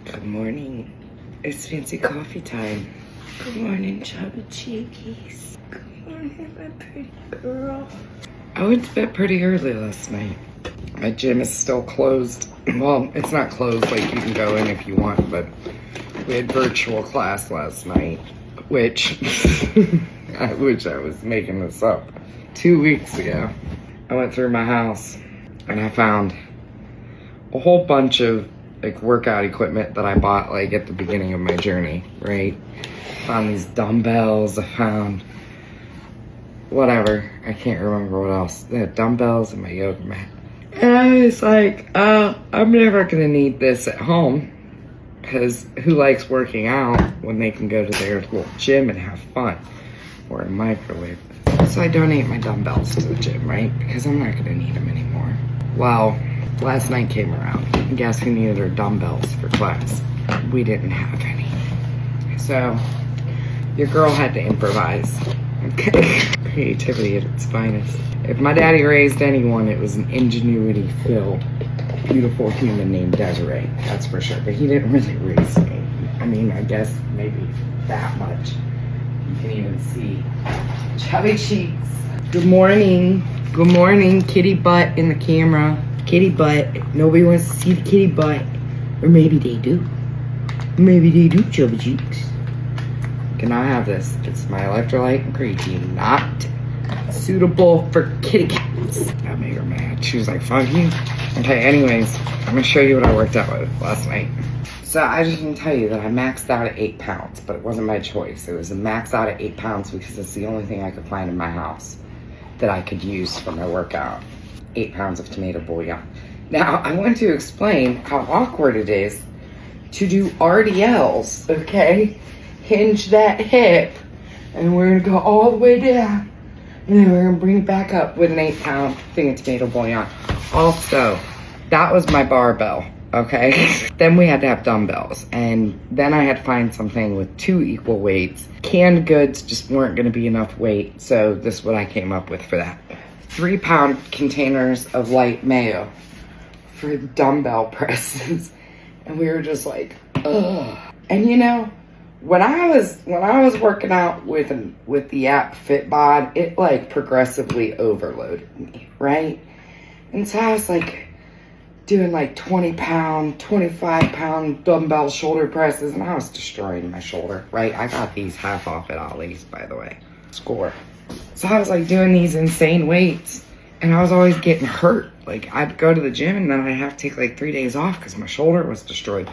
Good morning. It's fancy coffee time. Good morning, chubby cheekies. Good morning, my pretty girl. I went to bed pretty early last night. My gym is still closed. Well, it's not closed, like you can go in if you want, but we had virtual class last night, which I wish I was making this up. 2 weeks ago, I went through my house and I found a whole bunch of like workout equipment that I bought like at the beginning of my journey, right? Found these dumbbells, I found whatever, I can't remember what else. They had dumbbells and my yoga mat. And I was like, I'm never gonna need this at home, because who likes working out when they can go to their little gym and have fun, or a microwave? So I donate my dumbbells to the gym, right? Because I'm not gonna need them anymore. Well, last night came around, and guess who needed her dumbbells for class? We didn't have any. So, your girl had to improvise. Okay? Creativity at its finest. If my daddy raised anyone, it was an ingenuity-filled, beautiful human named Desiree. That's for sure. But he didn't really raise me. I mean, I guess maybe that much. You can even see chubby cheeks. Good morning. Good morning, kitty butt in the camera. Kitty butt. Nobody wants to see the kitty butt. Or maybe they do. Maybe they do, chubby cheeks. Cannot have this. It's my electrolyte and creatine. Not suitable for kitty cats. That made her mad. She was like, fuck you. Okay, anyways, I'm gonna show you what I worked out with last night. So I just want to tell you that I maxed out at 8 pounds, but it wasn't my choice. It was a max out at 8 pounds because it's the only thing I could find in my house that I could use for my workout. 8 pounds of tomato bouillon. Now, I want to explain how awkward it is to do RDLs, okay? Hinge that hip, and we're gonna go all the way down, and then we're gonna bring it back up with an 8-pound thing of tomato bouillon. Also, that was my barbell, okay? Then we had to have dumbbells, and then I had to find something with 2 equal weights. Canned goods just weren't gonna be enough weight, so this is what I came up with for that. 3-pound containers of light mayo for dumbbell presses. And we were just like, ugh. And you know, when I was working out with the app Fitbod, it like progressively overloaded me, right? And so I was like doing like 20-pound, 25-pound dumbbell shoulder presses, and I was destroying my shoulder, right? I got these half off at Ollie's, by the way. Score. So I was like doing these insane weights, and I was always getting hurt. Like I'd go to the gym and then I'd have to take like 3 days off because my shoulder was destroyed.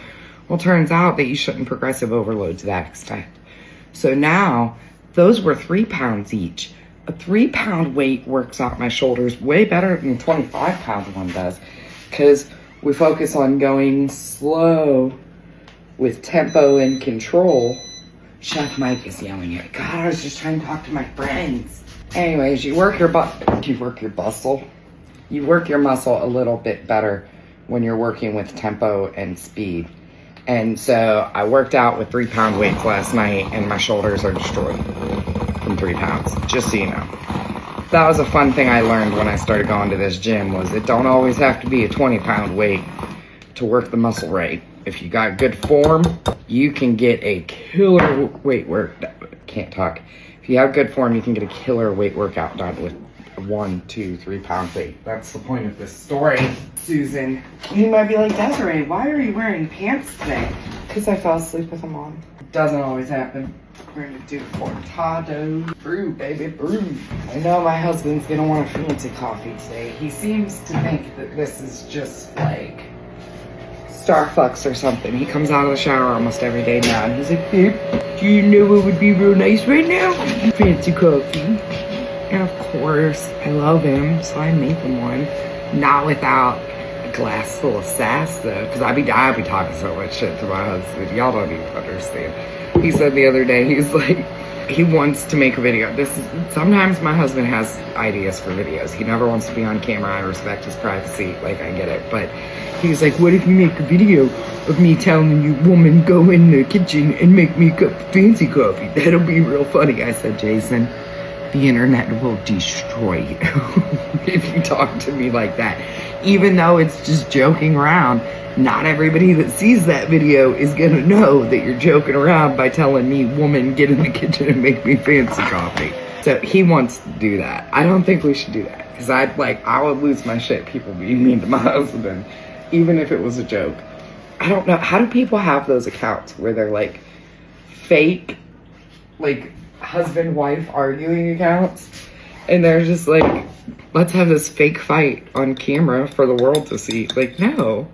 Well, turns out that you shouldn't progressive overload to that extent. So now those were 3 pounds each. A 3-pound weight works out my shoulders way better than a 25-pound one does, because we focus on going slow with tempo and control. Chef Mike is yelling at me. God, I was just trying to talk to my friends. Anyways, you work your muscle. You work your muscle a little bit better when you're working with tempo and speed. And so I worked out with 3-pound weights last night, and my shoulders are destroyed from 3 pounds, just so you know. That was a fun thing I learned when I started going to this gym, was it don't always have to be a 20-pound weight to work the muscle right. If you got good form, you can get a killer weight work. Can't talk. If you have good form, you can get a killer weight workout done with 1, 2, 3 pound weight. That's the point of this story, Susan. You might be like, Desiree, why are you wearing pants today? Because I fell asleep with them on. Doesn't always happen. We're gonna do cortado. Brew, baby, brew. I know my husband's gonna want a fancy coffee today. He seems to think that this is just like Starbucks or something. He comes out of the shower almost every day now, and he's like, babe, do you know what would be real nice right now? Fancy coffee. And of course, I love him, so I make him one. Not without a glass full of sass, though, because I'd be talking so much shit to my husband. Y'all don't even understand. He said the other day, he's like, he wants to make a video. Sometimes my husband has ideas for videos. He never wants to be on camera. I respect his privacy, like I get it. But he's like, what if you make a video of me telling you, woman, go in the kitchen and make me a cup of fancy coffee? That'll be real funny. I said, Jason, The internet will destroy you if you talk to me like that. Even though it's just joking around, not everybody that sees that video is gonna know that you're joking around by telling me, woman, get in the kitchen and make me fancy coffee. So he wants to do that. I don't think we should do that. Because I would lose my shit, people being mean to my husband, even if it was a joke. I don't know, how do people have those accounts where they're like fake, like husband-wife arguing accounts, and they're just like, let's have this fake fight on camera for the world to see. Like, no.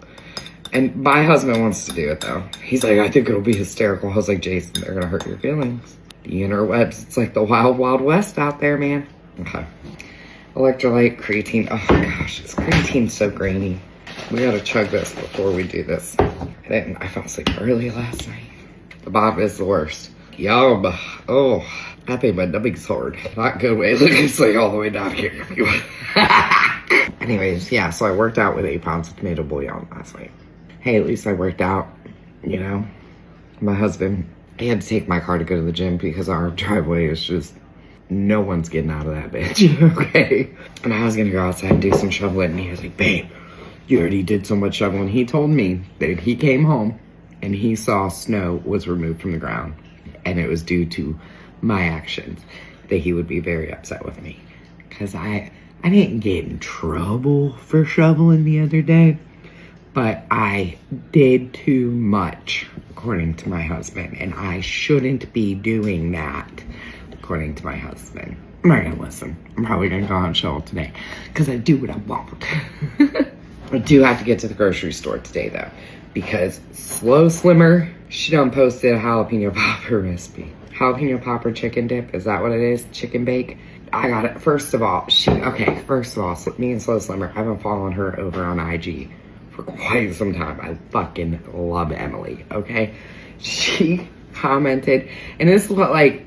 And my husband wants to do it though. He's like, I think it'll be hysterical. I was like, Jason, they're gonna hurt your feelings. The interwebs, it's like the wild, wild west out there, man. Okay. Electrolyte, creatine. Oh gosh, this creatine's so grainy. We gotta chug this before we do this. I fell asleep early last night. The Bob is the worst. Yum. Oh, I think my numbing's hard. Not good way. Look, it's like all the way down here. Anyways, yeah, so I worked out with 8 pounds of tomato bouillon last night. Hey, at least I worked out, you know. My husband, he had to take my car to go to the gym because our driveway is just, no one's getting out of that bitch, okay? And I was gonna go outside and do some shoveling, and he was like, babe, you already did so much shoveling. He told me that he came home and he saw snow was removed from the ground, and it was due to my actions, that he would be very upset with me. Because I didn't get in trouble for shoveling the other day, but I did too much, according to my husband, and I shouldn't be doing that, according to my husband. I'm not gonna listen. I'm probably gonna go out and shovel today, because I do what I want. I do have to get to the grocery store today though, because Slow Slimmer, she done posted a jalapeno popper recipe. Jalapeno popper chicken dip, is that what it is? Chicken bake? I got it. First of all, me and Slow Slimmer, I've been following her over on IG for quite some time. I fucking love Emily, okay? She commented, and this is what, like,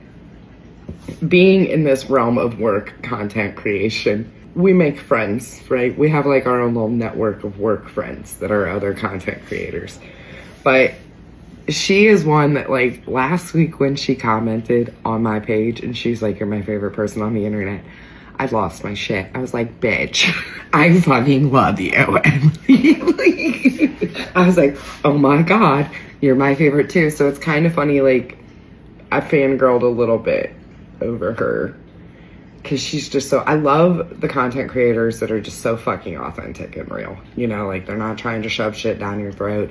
being in this realm of work content creation, we make friends, right? We have like our own little network of work friends that are other content creators. But she is one that, like, last week when she commented on my page and she's like, you're my favorite person on the internet, I lost my shit. I was like, bitch, I fucking love you. I was like, oh my God, you're my favorite too. So it's kind of funny, like, I fangirled a little bit over her. Because she's just so, I love the content creators that are just so fucking authentic and real. You know, like, they're not trying to shove shit down your throat.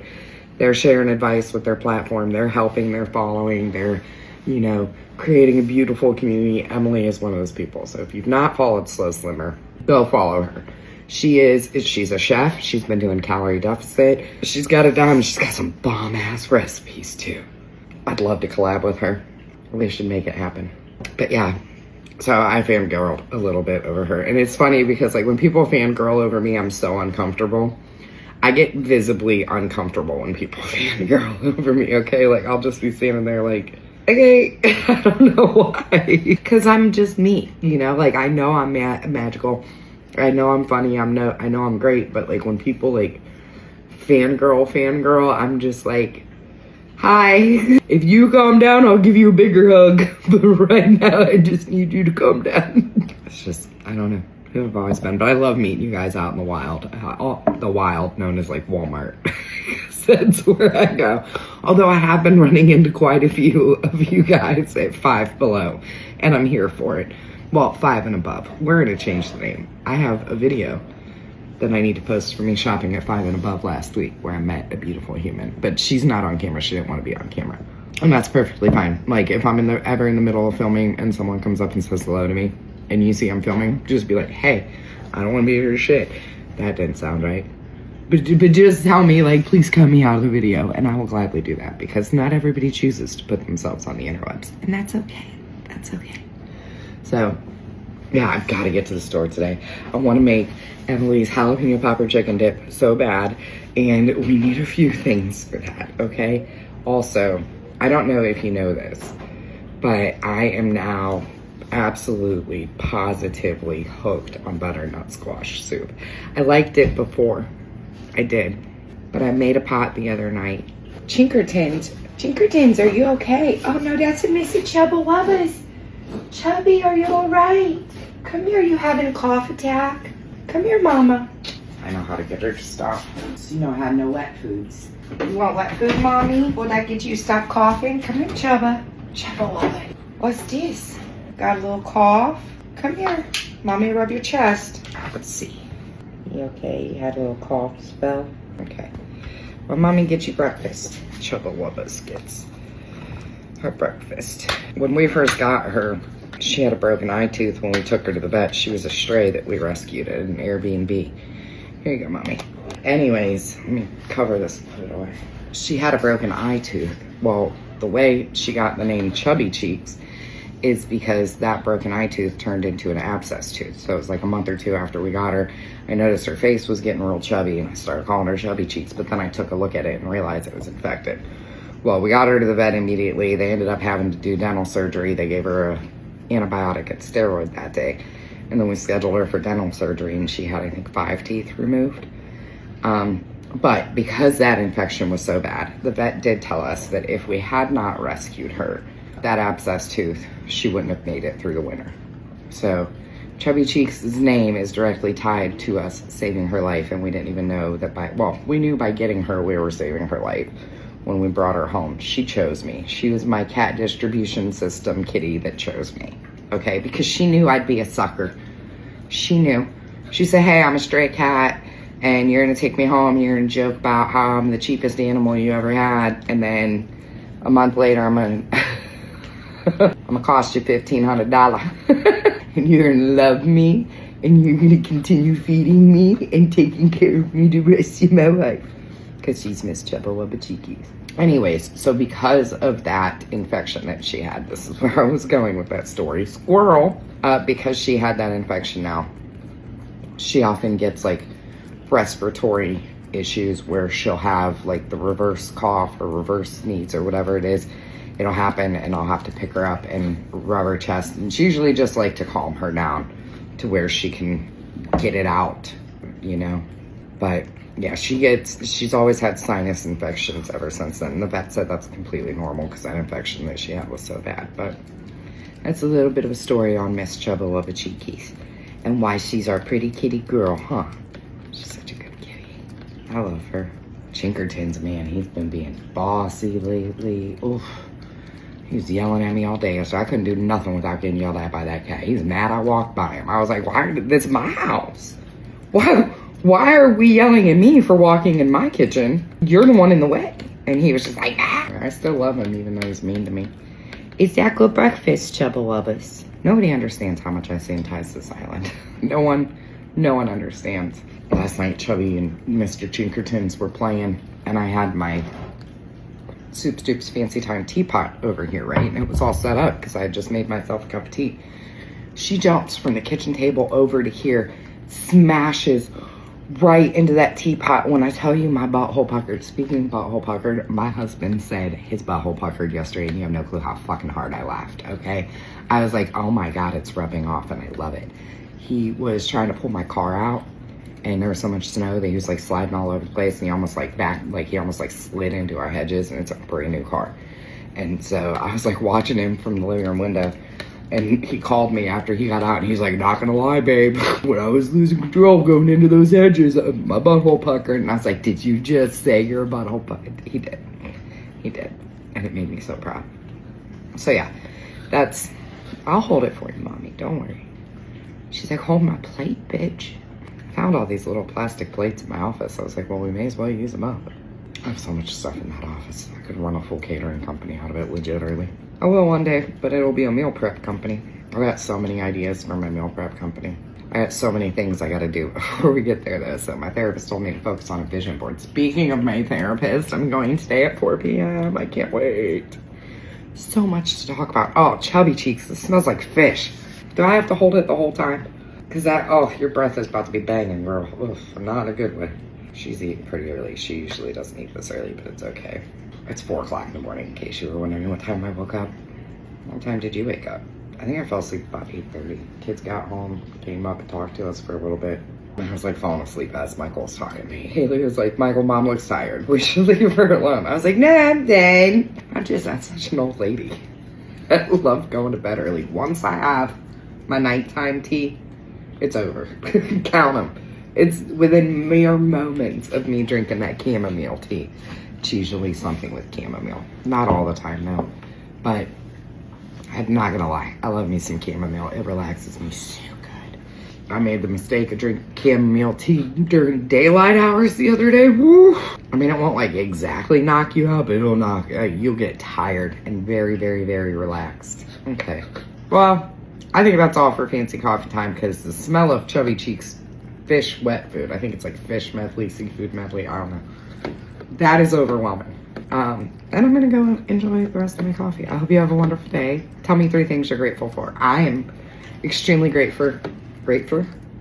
They're sharing advice with their platform. They're helping their following. They're, you know, creating a beautiful community. Emily is one of those people. So if you've not followed Slow Slimmer, go follow her. She's a chef. She's been doing calorie deficit. She's got it down. She's got some bomb ass recipes too. I'd love to collab with her. We should make it happen. But yeah. So I fangirled a little bit over her. And it's funny because, like, when people fangirl over me, I'm so uncomfortable. I get visibly uncomfortable when people fangirl over me, okay? Like, I'll just be standing there like, okay, I don't know why. Because I'm just me, you know? Like, I know I'm magical. I know I'm funny. I know I'm great. But, like, when people, like, fangirl, I'm just like, hi. If you calm down, I'll give you a bigger hug. But right now, I just need you to calm down. It's just, I don't know who I've always been. But I love meeting you guys out in the wild. The wild, known as like Walmart. That's where I go. Although I have been running into quite a few of you guys at Five Below. And I'm here for it. Well, 5 and above. We're going to change the name. I have a video that I need to post for me shopping at 5 and above last week where I met a beautiful human. But she's not on camera. She didn't want to be on camera. And that's perfectly fine. Like, if I'm ever in the middle of filming and someone comes up and says hello to me and you see I'm filming, just be like, hey, I don't want to be your shit. That didn't sound right. But just tell me, like, please cut me out of the video, and I will gladly do that, because not everybody chooses to put themselves on the interwebs. And that's okay. That's okay. So, yeah, I've got to get to the store today. I want to make Emily's jalapeno popper chicken dip so bad, and we need a few things for that, okay? Also, I don't know if you know this, but I am now absolutely, positively hooked on butternut squash soup. I liked it before. I did. But I made a pot the other night. Chinkertons, are you okay? Oh no, that's a Missy Chubba Wubbas. Chubby, are you all right? Come here, you having a cough attack? Come here, Mama. I know how to get her to stop. So you know how no wet foods. You want wet food, Mommy? Will that get you to stop coughing? Come here, Chubba. Chubba Wubba. What's this? Got a little cough? Come here. Mommy, rub your chest. Let's see. You okay? You had a little cough spell? Okay. Well, Mommy, get you breakfast. Chubba Wubba gets her breakfast. When we first got her, she had a broken eye tooth when we took her to the vet. She was a stray that we rescued at an Airbnb. Here you go, Mommy. Anyways, let me cover this and put it away. She had a broken eye tooth. Well, the way she got the name Chubby Cheeks is because that broken eye tooth turned into an abscess tooth. So it was like a month or two after we got her. I noticed her face was getting real chubby and I started calling her Chubby Cheeks, but then I took a look at it and realized it was infected. Well, we got her to the vet immediately. They ended up having to do dental surgery. They gave her a antibiotic and steroid that day. And then we scheduled her for dental surgery and she had, I think, 5 teeth removed. But because that infection was so bad, the vet did tell us that if we had not rescued her, that abscess tooth, she wouldn't have made it through the winter. So Chubby Cheeks' name is directly tied to us saving her life. And we didn't even know that we knew by getting her, we were saving her life. When we brought her home, she chose me. She was my cat distribution system kitty that chose me. Okay, because she knew I'd be a sucker. She knew. She said, hey, I'm a stray cat, and you're gonna take me home. You're gonna joke about how I'm the cheapest animal you ever had, and then a month later, I'm gonna cost you $1,500, and you're gonna love me, and you're gonna continue feeding me and taking care of me the rest of my life. Because she's Miss Chubba Wubba Cheekies. Anyways, so because of that infection that she had, this is where I was going with that story. Squirrel, because she had that infection now, she often gets like respiratory issues where she'll have like the reverse cough or reverse sneeze or whatever it is. It'll happen and I'll have to pick her up and rub her chest. And it's usually just like to calm her down to where she can get it out, you know. But yeah, she's always had sinus infections ever since then. And the vet said that's completely normal because that infection that she had was so bad. But that's a little bit of a story on Miss Chubba Wubba Cheekies and why she's our pretty kitty girl, huh? She's such a good kitty. I love her. Chinkertons, man, he's been being bossy lately. Oof. He was yelling at me all day, so I couldn't do nothing without getting yelled at by that cat. He's mad I walked by him. I was like, this is my house. Why are we yelling at me for walking in my kitchen? You're the one in the way. And he was just like, ah. I still love him, even though he's mean to me. Is that good breakfast, Chubba Wubbas? Nobody understands how much I sanitize this island. No one understands. Last night, Chubby and Mr. Chinkertons were playing, and I had my Soup Stoops Fancy Time teapot over here, right? And it was all set up because I had just made myself a cup of tea. She jumps from the kitchen table over to here, smashes right into that teapot. When I tell you my butthole puckered, speaking of butthole puckered, my husband said his butthole puckered yesterday and you have no clue how fucking hard I laughed, okay? I was like, oh my God, it's rubbing off and I love it. He was trying to pull my car out and there was so much snow that he was like sliding all over the place and he almost like slid into our hedges and it's a brand new car. And so I was like watching him from the living room window. And he called me after he got out and he's like, not gonna lie, babe, when I was losing control going into those hedges, my butthole puckered. And I was like, did you just say you're a butthole puckered? He did. And it made me so proud. So yeah, I'll hold it for you, Mommy, don't worry. She's like, hold my plate, bitch. I found all these little plastic plates in my office. I was like, well, we may as well use them up. I have so much stuff in that office. I could run a full catering company out of it legitimately. I will one day, but it'll be a meal prep company. I got so many ideas for my meal prep company. I got so many things I gotta do before we get there though. So my therapist told me to focus on a vision board. Speaking of my therapist, I'm going today at 4 p.m. I can't wait. So much to talk about. Oh, Chubby Cheeks, this smells like fish. Do I have to hold it the whole time? Cause your breath is about to be banging, girl. Oof, not in a good way. She's eating pretty early. She usually doesn't eat this early, but it's okay. It's 4 o'clock in the morning, in case you were wondering what time I woke up. What time did you wake up? I think I fell asleep about 8:30. Kids got home, came up and talked to us for a little bit. I was like falling asleep as Michael was talking to me. Haley was like, Michael, Mom looks tired. We should leave her alone. I was like, nah, I'm dead. I'm such an old lady. I love going to bed early. Once I have my nighttime tea, it's over. Count them. It's within mere moments of me drinking that chamomile tea. It's usually something with chamomile. Not all the time, though. But I'm not gonna lie. I love me some chamomile. It relaxes me so good. I made the mistake of drinking chamomile tea during daylight hours the other day. Woo! I mean, it won't like exactly knock you out, but it'll knock, you'll get tired and very, very, very relaxed. Okay. Well, I think that's all for fancy coffee time because the smell of Chubby Cheeks fish wet food, I think it's like fish medley, seafood medley, I don't know. That is overwhelming. And I'm gonna go enjoy the rest of my coffee. I hope you have a wonderful day. Tell me 3 things you're grateful for. I am extremely grateful.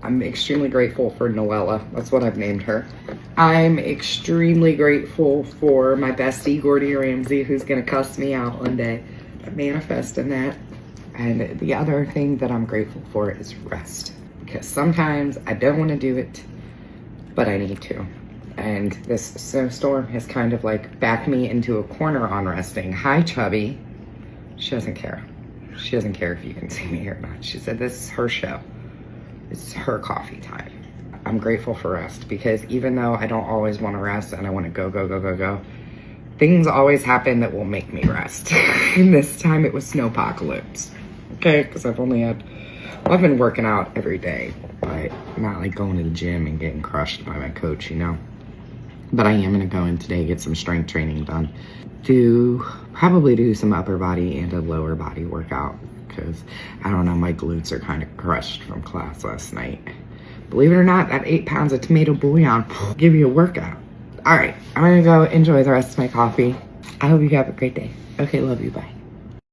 I'm extremely grateful for Noella. That's what I've named her. I'm extremely grateful for my bestie, Gordy Ramsey, who's gonna cuss me out one day. I'm manifesting that. And the other thing that I'm grateful for is rest. Because sometimes I don't want to do it, but I need to. And this snowstorm has kind of like backed me into a corner on resting. Hi, Chubby. She doesn't care. She doesn't care if you can see me or not. She said this is her show. It's her coffee time. I'm grateful for rest because even though I don't always want to rest and I want to go, things always happen that will make me rest. And this time it was snowpocalypse. Okay, because I've been working out every day, but not like going to the gym and getting crushed by my coach, you know? But I am gonna go in today, get some strength training done. Probably do some upper body and a lower body workout because I don't know, my glutes are kind of crushed from class last night. Believe it or not, that 8 pounds of tomato bouillon will give you a workout. All right, I'm gonna go enjoy the rest of my coffee. I hope you have a great day. Okay, love you, bye.